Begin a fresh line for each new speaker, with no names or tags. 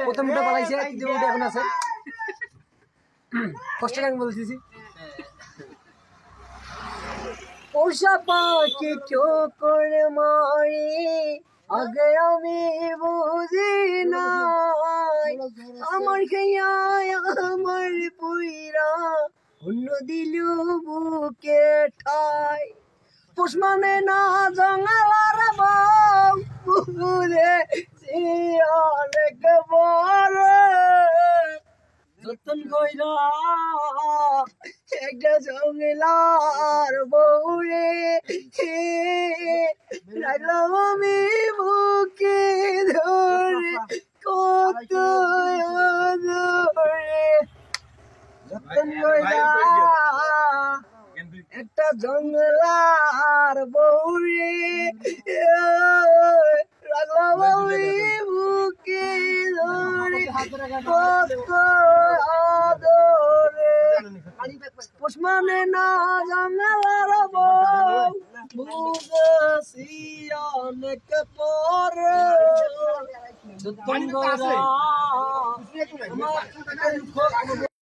প্রথম উঠে পালাইছে, দ্বিতীয় উঠে এখন আছে। কষ্ট গান বলতেছি। পোষা পাখি কেউ করে মারি, আগে আমি বুঝি নাই, আমার খেয়া আমার পুইরা অন্য দিল বুকে ঠাই। পোষ মানে না জঙ্গলার বউ, বুঝে অনেক বড় যতন কইরা একটা জঙ্গলার বউরে রাখলাম আমি বুকে ধরে, কত ধরে যতন কইরা একটা জঙ্গলার বউরে রাখলাম আমি বুকে ধরে, কত আদরে। পোষ মানে না জঙ্গলার বউ, বুঝেছি অনেক পরে যতন কইরা।